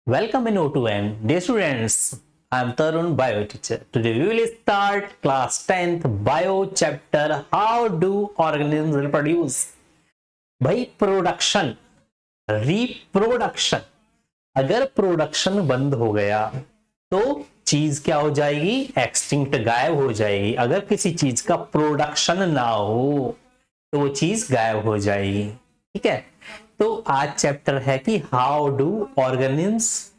Welcome in O2N. Dear students, I am Tarun, bio teacher. Today we will start class 10th bio chapter How do organisms reproduce? भाई production, reproduction, अगर production बंद हो गया तो चीज क्या हो जाएगी? एक्सटिंक्ट, गायब हो जाएगी। अगर किसी चीज का प्रोडक्शन ना हो तो वो चीज गायब हो जाएगी। ठीक है, तो आज चैप्टर है कि how do organisms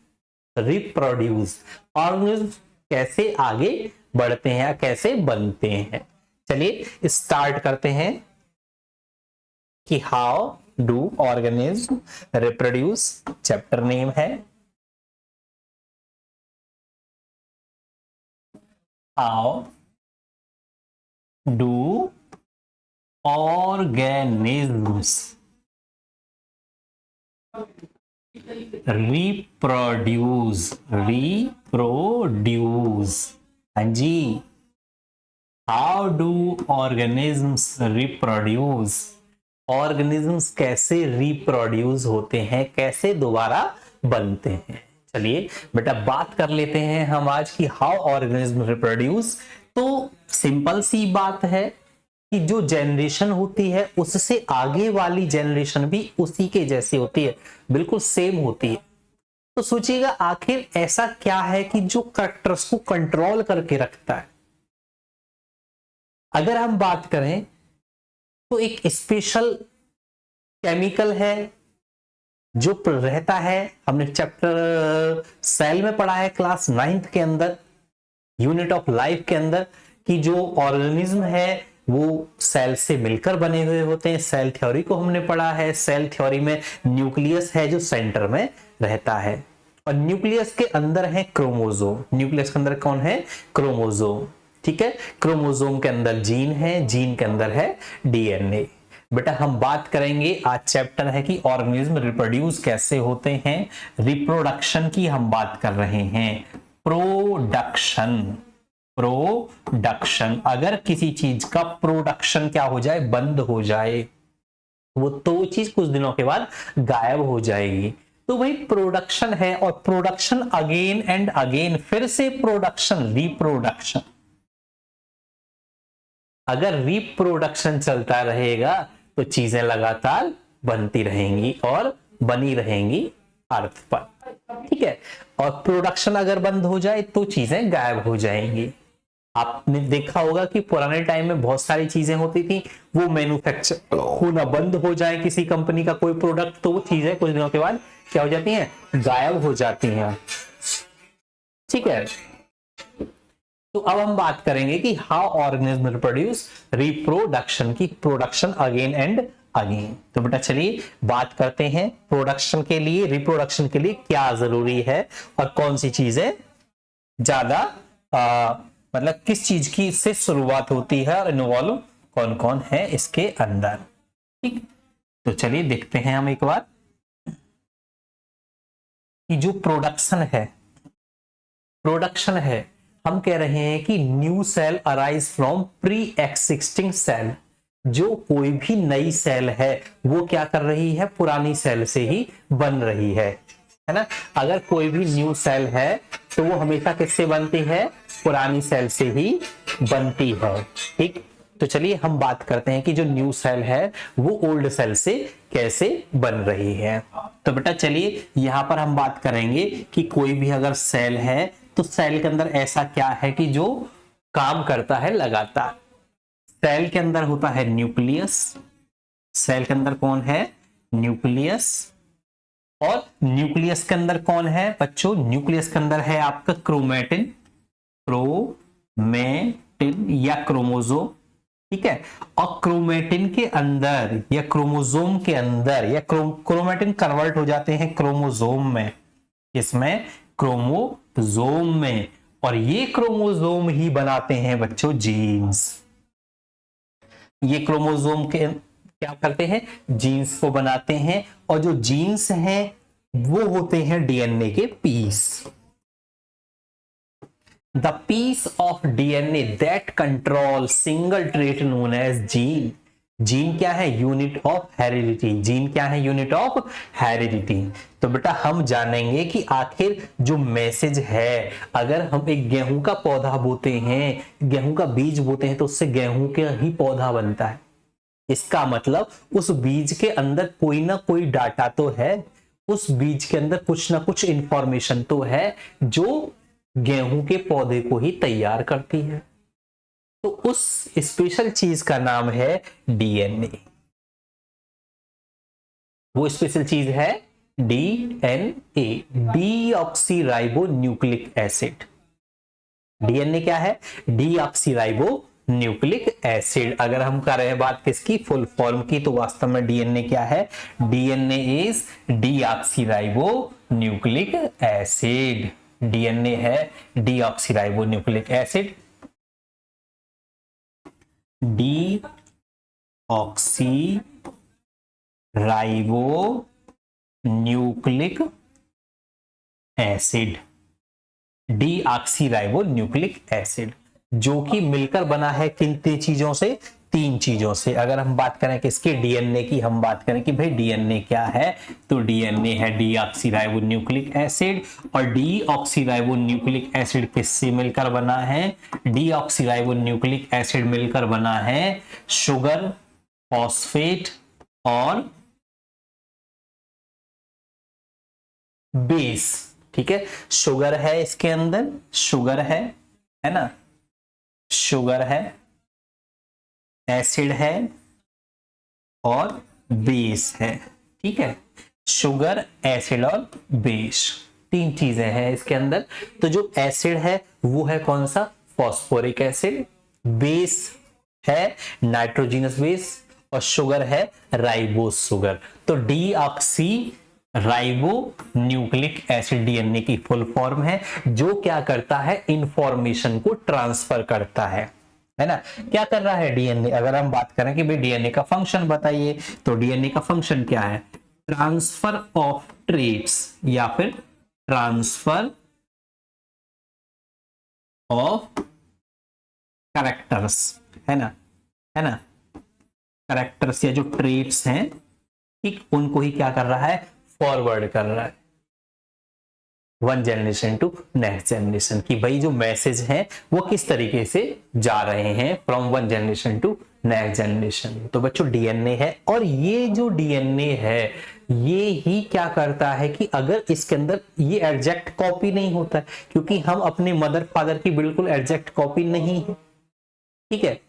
reproduce, organism कैसे आगे बढ़ते हैं या कैसे बनते हैं। चलिए स्टार्ट करते हैं कि how do organism reproduce. Chapter name है हाउ डू ऑर्गेनिज्म्स रिप्रोड्यूस। हाँ जी, how do organisms reproduce. Organisms कैसे रिप्रोड्यूस होते हैं, कैसे दोबारा बनते हैं। चलिए बेटा बात कर लेते हैं हम आज की हाउ ऑर्गेनिज्म रिप्रोड्यूस। तो सिंपल सी बात है कि जो जनरेशन होती है उससे आगे वाली जनरेशन भी उसी के जैसी होती है, बिल्कुल सेम होती है। तो सोचिएगा आखिर ऐसा क्या है कि जो कैरेक्टर्स को कंट्रोल करके रखता है। अगर हम बात करें तो एक स्पेशल केमिकल है जो रहता है, हमने चैप्टर सेल में पढ़ा है क्लास 9th के अंदर, यूनिट ऑफ लाइफ के अंदर, कि जो ऑर्गेनिज्म है वो सेल से मिलकर बने हुए होते हैं। सेल थ्योरी को हमने पढ़ा है। सेल थ्योरी में न्यूक्लियस है जो सेंटर में रहता है, और न्यूक्लियस के अंदर है क्रोमोसोम। न्यूक्लियस के अंदर कौन है? क्रोमोसोम। ठीक है, क्रोमोसोम के अंदर जीन है, जीन के अंदर है डीएनए। बेटा हम बात करेंगे, आज चैप्टर है कि ऑर्गेनिज्म रिप्रोड्यूस कैसे होते हैं। रिप्रोडक्शन की हम बात कर रहे हैं। प्रोडक्शन, प्रोडक्शन, अगर किसी चीज का प्रोडक्शन क्या हो जाए? बंद हो जाए, तो चीज कुछ दिनों के बाद गायब हो जाएगी। तो भाई प्रोडक्शन है, और प्रोडक्शन अगेन एंड अगेन, फिर से प्रोडक्शन, रिप्रोडक्शन। अगर रिप्रोडक्शन चलता रहेगा तो चीजें लगातार बनती रहेंगी और बनी रहेंगी अर्थ पर। ठीक है, और प्रोडक्शन अगर बंद हो जाए तो चीजें गायब हो जाएंगी। आपने देखा होगा कि पुराने टाइम में बहुत सारी चीजें होती थी, वो मैन्युफैक्चर होना बंद हो जाए किसी कंपनी का कोई प्रोडक्ट, तो वो चीजें कुछ दिनों के बाद क्या हो जाती हैं? गायब हो जाती हैं। ठीक है, तो अब हम बात करेंगे कि हाउ ऑर्गेनिज्म रिप्रोड्यूस, रिप्रोडक्शन की, प्रोडक्शन अगेन एंड अगेन। तो बेटा चलिए बात करते हैं प्रोडक्शन के लिए, रिप्रोडक्शन के लिए क्या जरूरी है और कौन सी चीजें ज्यादा मतलब किस चीज की से शुरुआत होती है और इन्वॉल्व कौन कौन है इसके अंदर। ठीक, तो चलिए देखते हैं हम एक बार कि जो प्रोडक्शन है, हम कह रहे हैं कि new cell arise from pre existing cell. जो कोई भी नई सेल है वो क्या कर रही है? पुरानी सेल से ही बन रही है ना। अगर कोई भी न्यू सेल है तो वो हमेशा किससे बनती है? पुरानी सेल से ही बनती है। ठीक, तो चलिए हम बात करते हैं कि जो न्यू सेल है वो ओल्ड सेल से कैसे बन रही है। तो बेटा चलिए यहां पर हम बात करेंगे कि कोई भी अगर सेल है तो सेल के अंदर ऐसा क्या है कि जो काम करता है लगातार। सेल के अंदर होता है न्यूक्लियस। सेल के अंदर कौन है? न्यूक्लियस। और न्यूक्लियस के अंदर कौन है बच्चों? न्यूक्लियस के अंदर है आपका क्रोमेटिन, क्रोमेटिन या क्रोमोसोम। ठीक है, और क्रोमेटिन के अंदर या क्रोमोसोम के अंदर या क्रोमेटिन कन्वर्ट हो जाते हैं क्रोमोसोम में। इसमें क्रोमोसोम में, और ये क्रोमोसोम ही बनाते हैं बच्चों जीन्स। ये क्रोमोसोम के क्या करते हैं? जीन्स को बनाते हैं, और जो जीन्स हैं वो होते हैं डीएनए के piece. The piece of DNA that control single trait known as gene. Gene क्या है? Unit of heredity. जीन क्या है? Unit of heredity. तो बेटा हम जानेंगे कि आखिर जो मैसेज है, अगर हम एक गेहूं का पौधा बोते हैं, गेहूं का बीज बोते हैं, तो उससे गेहूं का ही पौधा बनता है। इसका मतलब उस बीज के अंदर कोई ना कोई डाटा तो है, उस बीज के अंदर कुछ ना कुछ इंफॉर्मेशन तो है जो गेहूं के पौधे को ही तैयार करती है। तो उस स्पेशल चीज का नाम है डीएनए। वो स्पेशल चीज है DNA, deoxyribo nucleic acid. DNA क्या है? Deoxyribo nucleic acid. अगर हम कर रहे हैं बात किसकी? फुल फॉर्म की, तो वास्तव में डीएनए क्या है? DNA is deoxyribo nucleic acid. DNA है deoxyribo nucleic acid. Deoxyribo nucleic acid, deoxyribo nucleic acid, जो कि मिलकर बना है किन चीजों से? 3 चीजों से। अगर हम बात करें किसके? डीएनए की। हम बात करें कि भाई डीएनए क्या है, तो डीएनए है डीऑक्सीराइबो न्यूक्लिक एसिड। और डीऑक्सीराइबो न्यूक्लिक एसिड किससे मिलकर बना है? डीऑक्सीराइबो न्यूक्लिक एसिड मिलकर बना है शुगर, फॉस्फेट और बेस। ठीक है, शुगर है इसके अंदर, शुगर है ना, शुगर है, एसिड है और बेस है। ठीक है, शुगर, एसिड और बेस, 3 चीजें हैं इसके अंदर। तो जो एसिड है वो है कौन सा? Phosphoric acid. बेस है नाइट्रोजिनस बेस और शुगर है राइबोस शुगर। तो deoxy ribo nucleic acid DNA की फुल फॉर्म है, जो क्या करता है? इंफॉर्मेशन को ट्रांसफर करता है ना। क्या कर रहा है डीएनए? अगर हम बात करें कि भाई डीएनए का फंक्शन बताइए, तो डीएनए का फंक्शन क्या है? ट्रांसफर ऑफ ट्रेट्स या फिर ट्रांसफर ऑफ कैरेक्टर्स, है ना, है ना। कैरेक्टर्स या जो ट्रेट्स हैं, ठीक, उनको ही क्या कर रहा है? फॉरवर्ड कर रहा है one generation to next generation, की भाई जो मैसेज है वो किस तरीके से जा रहे हैं from one generation to next generation. तो बच्चों डीएनए है, और ये जो डीएनए है ये ही क्या करता है कि अगर इसके अंदर ये एग्जैक्ट कॉपी नहीं होता है, क्योंकि हम अपने मदर फादर की बिल्कुल एग्जैक्ट कॉपी नहीं है। ठीक है,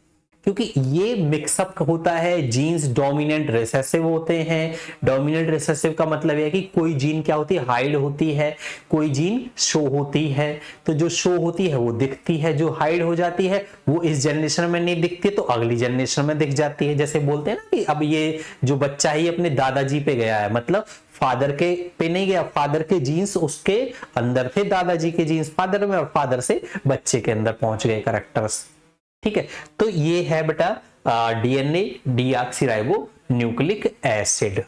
क्योंकि ये मिक्सअप होता है, जीन्स डोमिनेंट रिसेसिव होते हैं। डोमिनेंट रिसेसिव का मतलब है कि कोई जीन क्या होती है? हाइड होती है, कोई जीन शो होती है। तो जो शो होती है वो दिखती है, जो हाइड हो जाती है वो इस जनरेशन में नहीं दिखती तो अगली जनरेशन में दिख जाती है। जैसे बोलते हैं ना कि अब ये जो बच्चा ही अपने दादाजी पे गया है, मतलब फादर के पे नहीं गया, फादर के जीन्स उसके अंदर थे, दादाजी के जीन्स फादर में, और फादर से बच्चे के अंदर पहुंच गए कैरेक्टर्स। ठीक है, तो ये है बेटा डीएनए डीऑक्सीराइबो न्यूक्लिक एसिड।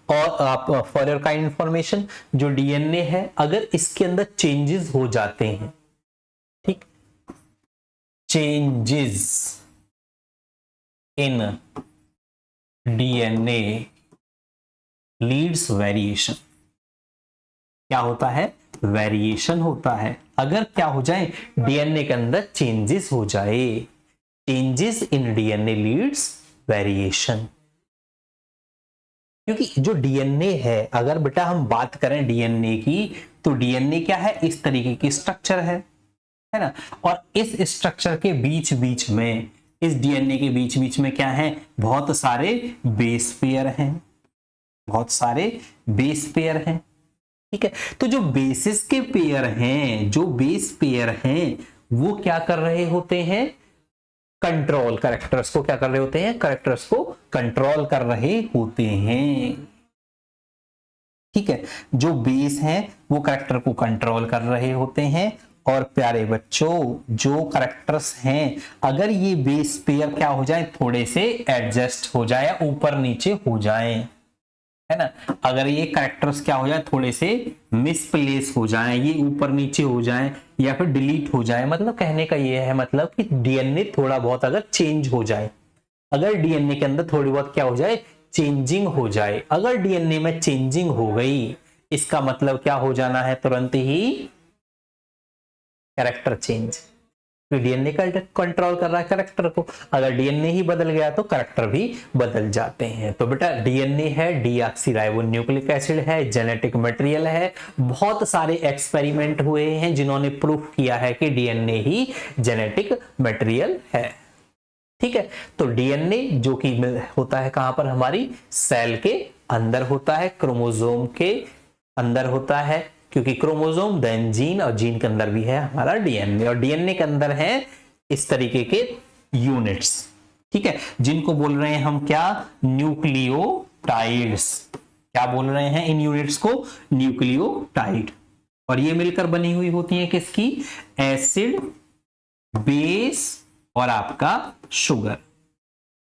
और आप फॉर योर काइंड इंफॉर्मेशन, जो डीएनए है अगर इसके अंदर चेंजेस हो जाते हैं, ठीक, changes in DNA leads variation. क्या होता है? वेरिएशन होता है। अगर क्या हो जाए? डीएनए के अंदर चेंजेस हो जाए, changes in DNA leads variation. क्योंकि जो डीएनए है, अगर बेटा हम बात करें डीएनए की, तो डीएनए क्या है? इस तरीके की स्ट्रक्चर है ना। और इस स्ट्रक्चर के बीच बीच में, इस डीएनए के बीच बीच में क्या है? बहुत सारे बेस पेयर हैं, बहुत सारे बेस पेयर हैं। ठीक है, तो जो बेसिस के पेयर हैं, जो बेस पेयर हैं, वो क्या कर रहे होते हैं? कंट्रोल कैरेक्टर्स को क्या कर रहे होते हैं? कैरेक्टर्स को कंट्रोल कर रहे होते हैं। ठीक है, जो बेस हैं वो कैरेक्टर को कंट्रोल कर रहे होते हैं। और प्यारे बच्चों, जो कैरेक्टर्स हैं, अगर ये बेस पेयर क्या हो जाए? थोड़े से एडजस्ट हो जाए, ऊपर नीचे हो जाए, है ना। अगर ये कैरेक्टर्स क्या हो जाए? थोड़े से मिसप्लेस हो जाए, ये ऊपर नीचे हो जाए या फिर डिलीट हो जाए, मतलब कहने का ये है मतलब कि डीएनए थोड़ा बहुत अगर चेंज हो जाए, अगर डीएनए के अंदर थोड़ी बहुत क्या हो जाए, चेंजिंग हो जाए, अगर डीएनए में चेंजिंग हो गई इसका मतलब क्या हो जाना है, तुरंत ही कैरेक्टर चेंज। तो डीएनए का कंट्रोल कर रहा है कैरेक्टर को, अगर डीएनए ही बदल गया तो कैरेक्टर भी बदल जाते हैं। तो बेटा डीएनए है, डीऑक्सीराइबोन्यूक्लिक एसिड है, जेनेटिक मटेरियल है। बहुत सारे एक्सपेरिमेंट हुए हैं जिन्होंने प्रूफ किया है कि डीएनए ही जेनेटिक मटेरियल है। ठीक है, तो डीएनए जो कि होता है कहां पर, हमारी सेल के अंदर होता है, क्रोमोसोम के अंदर होता है, क्योंकि क्रोमोसोम देन जीन, और जीन के अंदर भी है हमारा डीएनए, और डीएनए के अंदर है इस तरीके के यूनिट्स। ठीक है, जिनको बोल रहे हैं हम क्या, न्यूक्लियोटाइड्स। क्या बोल रहे हैं इन यूनिट्स को, न्यूक्लियोटाइड। और ये मिलकर बनी हुई होती है किसकी, एसिड, बेस और आपका शुगर।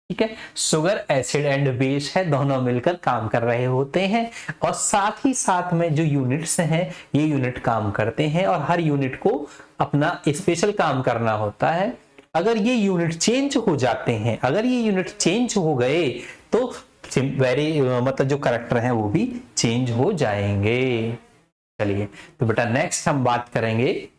ठीक है, शुगर, एसिड एंड बेस है, दोनों मिलकर काम कर रहे होते हैं, और साथ ही साथ में जो यूनिट्स हैं ये यूनिट काम करते हैं, और हर यूनिट को अपना स्पेशल काम करना होता है। अगर ये यूनिट चेंज हो जाते हैं, अगर ये यूनिट चेंज हो गए तो मतलब जो कैरेक्टर हैं वो भी चेंज हो जाएंगे। चलिए, तो बेटा नेक्स्ट हम बात करेंगे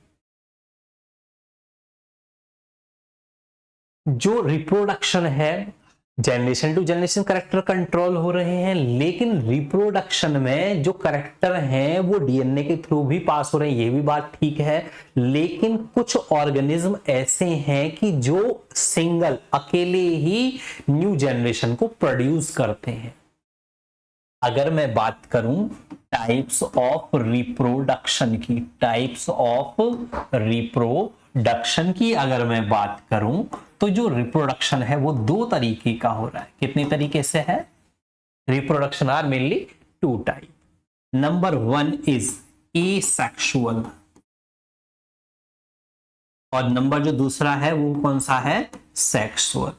जो रिप्रोडक्शन है, generation to generation character control हो रहे हैं, लेकिन रिप्रोडक्शन में जो करेक्टर हैं वो डीएनए के थ्रू भी पास हो रहे हैं, ये भी बात ठीक है। लेकिन कुछ ऑर्गेनिज्म ऐसे हैं कि जो सिंगल अकेले ही न्यू जनरेशन को प्रोड्यूस करते हैं। अगर मैं बात करूं टाइप्स ऑफ रिप्रोडक्शन की, टाइप्स ऑफ रिप्रोडक्शन की अगर मैं बात करूं तो जो रिप्रोडक्शन है वो दो तरीके का हो रहा है। कितने तरीके से है, reproduction are mainly two type. Number 1 is asexual, और नंबर जो दूसरा है वो कौन सा है, सेक्सुअल।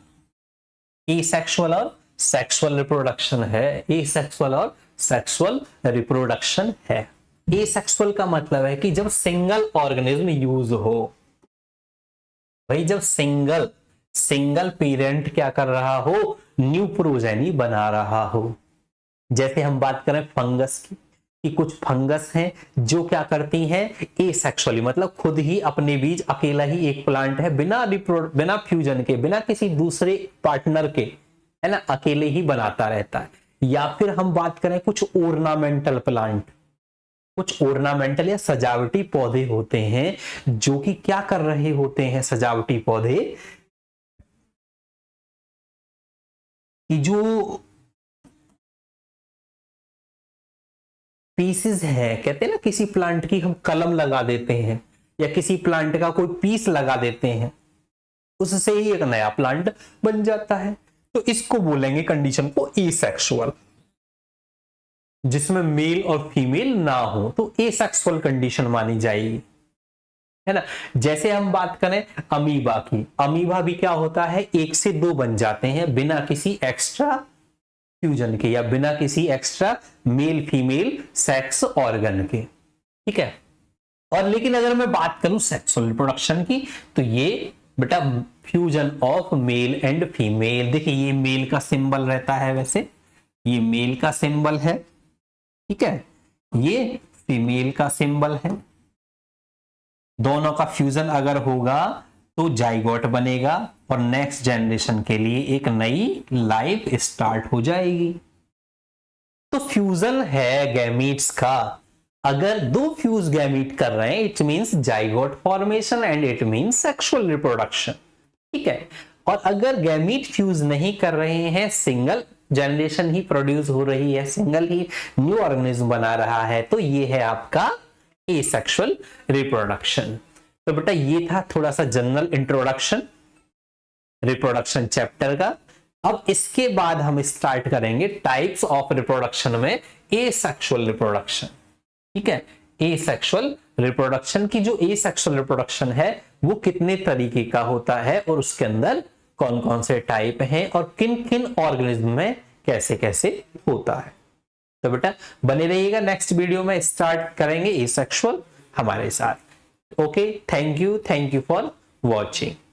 एसेक्सुअल और सेक्सुअल रिप्रोडक्शन है, एसेक्सुअल और सेक्सुअल रिप्रोडक्शन है। एसेक्सुअल का मतलब है कि जब सिंगल ऑर्गेनिज्म यूज हो, भाई जब सिंगल पेरेंट क्या कर रहा हो, न्यू प्रोजेनी बना रहा हो। जैसे हम बात करें फंगस की, कि कुछ फंगस हैं जो क्या करती हैं, एसेक्सुअली, मतलब खुद ही अपने बीज, अकेला ही एक प्लांट है, बिना फ्यूजन के, बिना किसी दूसरे पार्टनर के, है ना, अकेले ही बनाता रहता है। या फिर हम बात करें कुछ ओर्नामेंटल प्लांट, कुछ ओर्नामेंटल या सजावटी पौधे होते हैं जो कि क्या कर रहे होते हैं, सजावटी पौधे, कि जो पीसेस है, कहते हैं ना किसी प्लांट की हम कलम लगा देते हैं या किसी प्लांट का कोई पीस लगा देते हैं, उससे ही एक नया प्लांट बन जाता है। तो इसको बोलेंगे कंडीशन को एसेक्सुअल, जिसमें मेल और फीमेल ना हो, तो एसेक्सुअल कंडीशन मानी जाएगी, है ना। जैसे हम बात करें अमीबा की, अमीबा भी क्या होता है, एक से दो बन जाते हैं बिना किसी एक्स्ट्रा फ्यूजन के या बिना किसी extra male female sex organ के। ठीक है, और लेकिन अगर मैं बात करूं सेक्सुअल रिप्रोडक्शन की, तो ये बेटा fusion of male and female. देखिए ये मेल का सिंबल रहता है, वैसे ये मेल का सिंबल है, ठीक है, ये फीमेल का सिंबल है। दोनों का फ्यूजन अगर होगा तो जाइगोट बनेगा और नेक्स्ट जनरेशन के लिए एक नई लाइफ स्टार्ट हो जाएगी। तो फ्यूजन है गैमीट्स का, अगर दो फ्यूज गैमीट कर रहे हैं it means zygote formation and it means sexual reproduction. ठीक है, और अगर गैमीट फ्यूज नहीं कर रहे हैं, सिंगल जनरेशन ही प्रोड्यूस हो रही है, सिंगल ही न्यू ऑर्गेनिज्म बना रहा है, तो ये है आपका एसेक्सुअल रिप्रोडक्शन। तो बेटा ये था थोड़ा सा जनरल इंट्रोडक्शन रिप्रोडक्शन चैप्टर का। अब इसके बाद हम स्टार्ट करेंगे टाइप्स ऑफ रिप्रोडक्शन में एसेक्सुअल रिप्रोडक्शन। ठीक है, एसेक्सुअल रिप्रोडक्शन की जो एसेक्सुअल रिप्रोडक्शन है वो कितने तरीके का होता है और उसके अंदर कौन कौन से टाइप हैं और किन किन ऑर्गेनिज्म में कैसे कैसे होता है। तो बेटा बने रहिएगा, नेक्स्ट वीडियो में स्टार्ट करेंगे एसेक्सुअल हमारे साथ। Okay, thank you for watching.